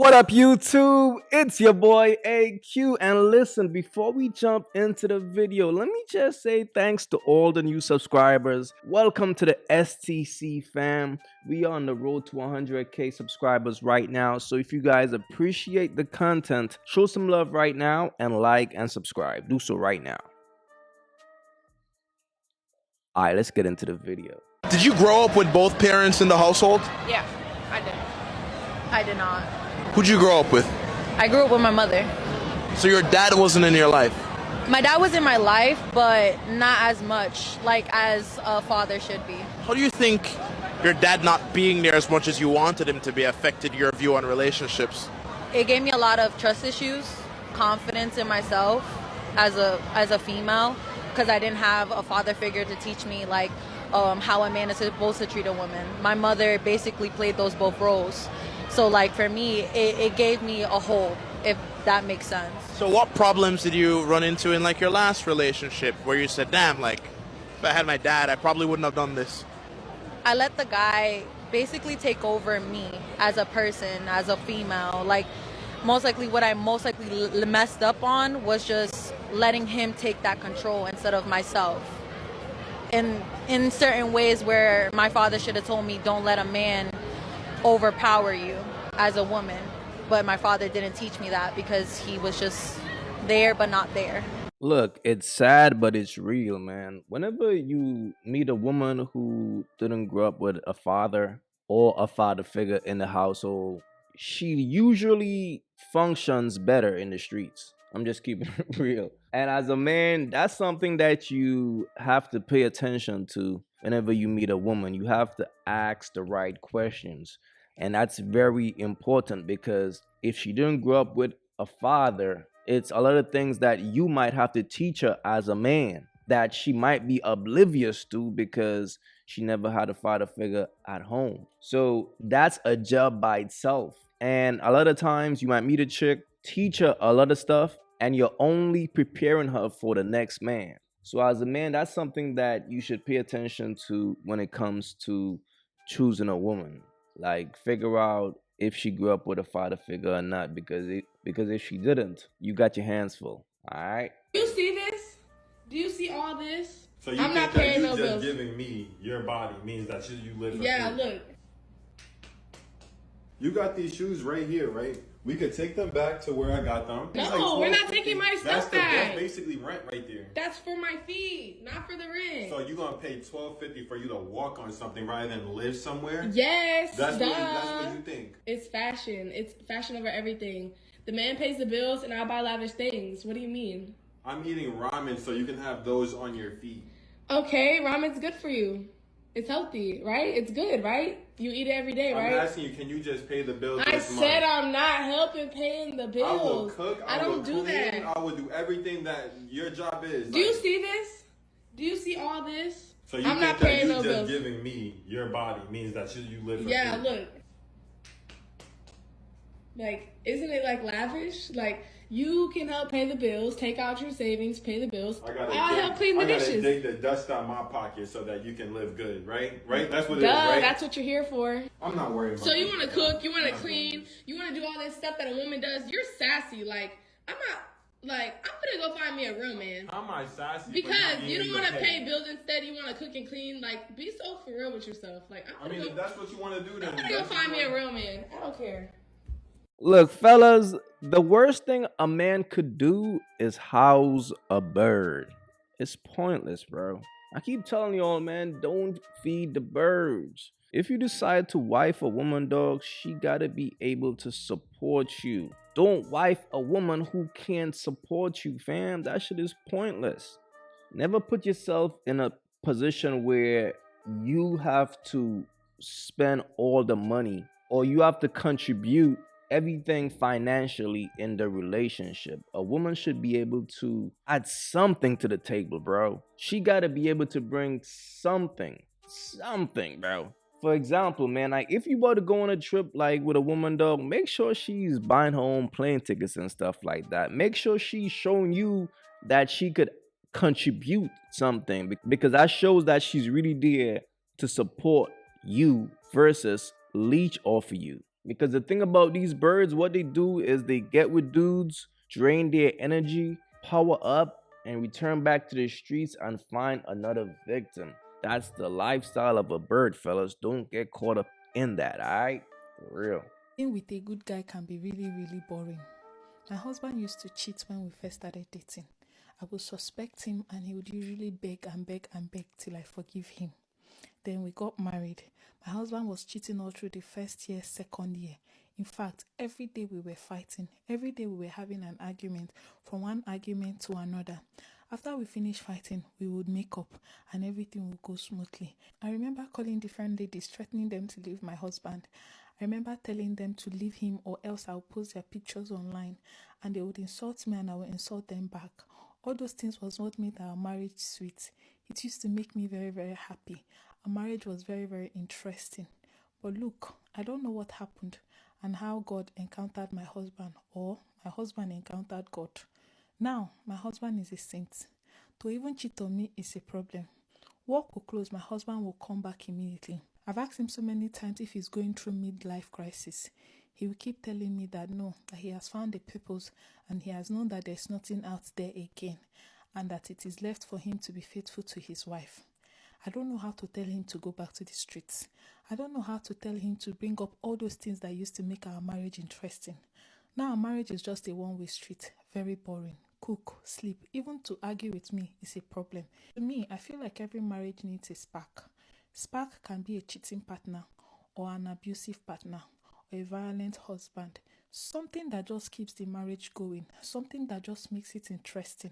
What up, YouTube? It's your boy AyeQ. And listen, before we jump into the video, let me just say thanks to all the new subscribers. Welcome to the STC fam. We are on the road to 100K subscribers right now. So if you guys appreciate the content, show some love right now and like and subscribe. Do so right now. All right, let's get into the video. Did you grow up with both parents in the household? Yeah, I did. I did not. Who'd you grow up with? I grew up with my mother. So your dad wasn't in your life? My dad was in my life, but not as much, like as a father should be. How do you think your dad not being there as much as you wanted him to be affected your view on relationships? It gave me a lot of trust issues, confidence in myself as a female, because I didn't have a father figure to teach me like how a man is supposed to treat a woman. My mother basically played those both roles. So like for me, it gave me a hole, if that makes sense. So what problems did you run into in like your last relationship where you said, damn, like if I had my dad, I probably wouldn't have done this? I let the guy basically take over me as a person, as a female. Like most likely what I messed up on was just letting him take that control instead of myself. In certain ways where my father should have told me, don't let a man overpower you as a woman, but my father didn't teach me that because he was just there but not there. Look, it's sad, but it's real, man. Whenever you meet a woman who didn't grow up with a father or a father figure in the household, she usually functions better in the streets. I'm just keeping it real. And as a man, that's something that you have to pay attention to whenever you meet a woman. You have to ask the right questions. And that's very important because if she didn't grow up with a father, it's a lot of things that you might have to teach her as a man that she might be oblivious to because she never had a father figure at home. So that's a job by itself. And a lot of times you might meet a chick, teach her a lot of stuff, and you're only preparing her for the next man. So as a man, that's something that you should pay attention to when it comes to choosing a woman. Like figure out if she grew up with a father figure or not, because if she didn't, you got your hands full. All right. Do you see this? Do you see all this? So you I'm think not that paying you no just bills. giving me your body means that you live for Yeah, free? look. You got these shoes right here, right? We could take them back to where I got them. It's No, we're not $12.50. taking my That's stuff back. That's basically rent right there. That's for my feet, not for the rent. So you gonna pay $12.50 for you to walk on something rather than live somewhere? Yes, That's duh. what you think. It's fashion. It's fashion over everything. The man pays the bills and I buy lavish things. What do you mean? I'm eating ramen so you can have those on your feet. Okay, ramen's good for you. It's healthy, right? It's good, right? You eat it every day, right? I'm asking you, can you just pay the bills I this month? said I'm not helping paying the bills. I will cook. I will don't do clean, that. I will do everything that your job is. Do you see this? Do you see all this? So you I'm think not that paying you no just bills. giving me your body means that you live for Yeah, free? look. Like, isn't it like lavish? Like, you can help pay the bills, take out your savings, pay the bills. I'll help clean the I gotta dishes. dig the dust out my pocket so that you can live good, right? Right? That's what Duh, it is, right? that's what you're here for. I'm not worried about So you that. want to cook, you want to clean, you want to do all this stuff that a woman does. You're sassy. Like, I'm gonna go find me a real man. How am I sassy? for Because not you being don't want to able pay bills instead, you want to cook and clean. Like, be so for real with yourself. Like, I mean, if that's what you want to do, then I'm gonna go find me a real man. I don't care. Look, fellas, the worst thing a man could do is house a bird. It's pointless, bro. I keep telling y'all, man, don't feed the birds. If you decide to wife a woman, dog, she gotta be able to support you. Don't wife a woman who can't support you, fam. That shit is pointless. Never put yourself in a position where you have to spend all the money or you have to contribute everything financially in the relationship. A woman should be able to add something to the table, bro. She gotta be able to bring something, bro. For example, man, like if you about to go on a trip like with a woman, dog, make sure she's buying her own plane tickets and stuff like that. Make sure she's showing you that she could contribute something, because that shows that she's really there to support you versus leech off of you. Because the thing about these birds, what they do is they get with dudes, drain their energy, power up, and return back to the streets and find another victim. That's the lifestyle of a bird, fellas. Don't get caught up in that, alright? For real. Being with a good guy can be really, really boring. My husband used to cheat when we first started dating. I would suspect him and he would usually beg and beg and beg till I forgive him. Then we got married. My husband was cheating all through the first year, second year. In fact, every day we were fighting. Every day we were having an argument, from one argument to another. After we finished fighting, we would make up and everything would go smoothly. I remember calling different ladies, threatening them to leave my husband. I remember telling them to leave him or else I'll post their pictures online, and they would insult me and I would insult them back. All those things was what made our marriage sweet. It used to make me very, very happy. Our marriage was very, very interesting. But look, I don't know what happened and how God encountered my husband or my husband encountered God. Now, my husband is a saint. To even cheat on me is a problem. Work will close, my husband will come back immediately. I've asked him so many times if he's going through midlife crisis. He will keep telling me that no, that he has found a purpose and he has known that there's nothing out there again and that it is left for him to be faithful to his wife. I don't know how to tell him to go back to the streets. I don't know how to tell him to bring up all those things that used to make our marriage interesting. Now our marriage is just a one-way street, very boring. Cook, sleep, even to argue with me is a problem. To me, I feel like every marriage needs a spark. Spark can be a cheating partner or an abusive partner or a violent husband. Something that just keeps the marriage going. Something that just makes it interesting.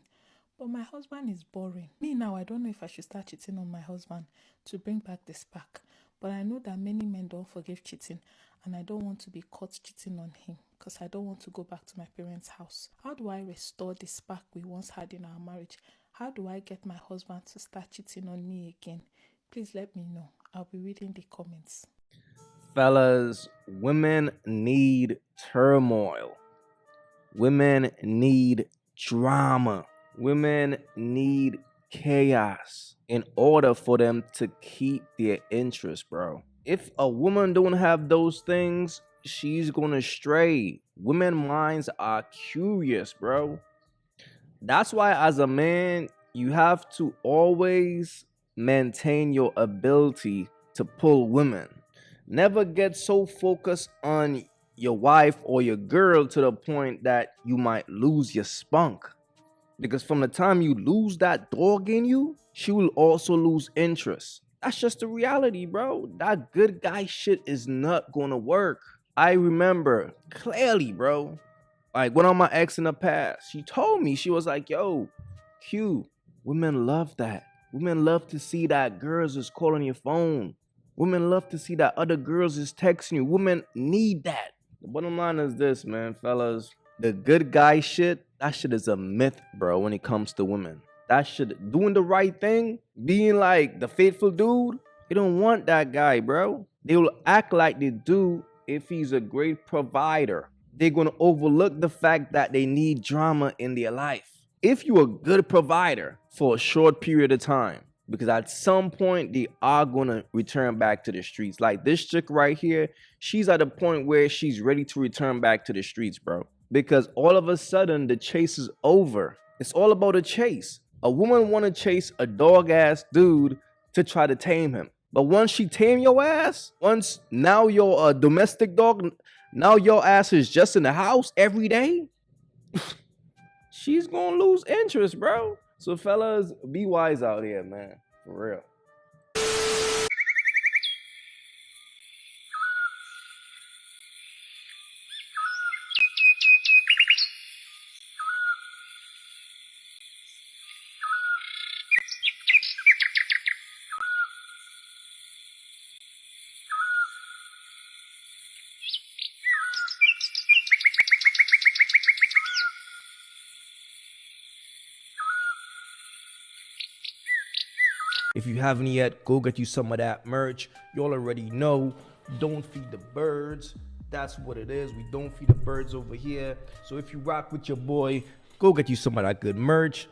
But my husband is boring. Me now, I don't know if I should start cheating on my husband to bring back the spark. But I know that many men don't forgive cheating and I don't want to be caught cheating on him because I don't want to go back to my parents' house. How do I restore the spark we once had in our marriage? How do I get my husband to start cheating on me again? Please let me know. I'll be reading the comments. Fellas, women need turmoil. Women need drama. Women need chaos in order for them to keep their interest, bro. If a woman don't have those things, she's gonna stray. Women minds are curious, bro. That's why as a man, you have to always maintain your ability to pull women. Never get so focused on your wife or your girl to the point that you might lose your spunk. Because from the time you lose that dog in you, she will also lose interest. That's just the reality, bro. That good guy shit is not gonna work. I remember clearly, bro. Like one of my ex in the past, she told me, she was like, yo, Q, women love that. Women love to see that girls is calling your phone. Women love to see that other girls is texting you. Women need that. The bottom line is this, man, fellas. The good guy shit, that shit is a myth, bro, when it comes to women. That shit, doing the right thing, being like the faithful dude, they don't want that guy, bro. They will act like they do if he's a great provider. They're going to overlook the fact that they need drama in their life. If you're a good provider for a short period of time, because at some point they are going to return back to the streets. Like this chick right here, she's at a point where she's ready to return back to the streets, bro. Because all of a sudden the chase is over. It's all about a chase. A woman want to chase a dog ass dude to try to tame him. But once she tame your ass, once now you're a domestic dog, now your ass is just in the house every day, she's gonna lose interest, bro. So fellas, be wise out here, man. For real. If you haven't yet, go get you some of that merch. Y'all already know, don't feed the birds. That's what it is. We don't feed the birds over here. So if you rock with your boy, go get you some of that good merch.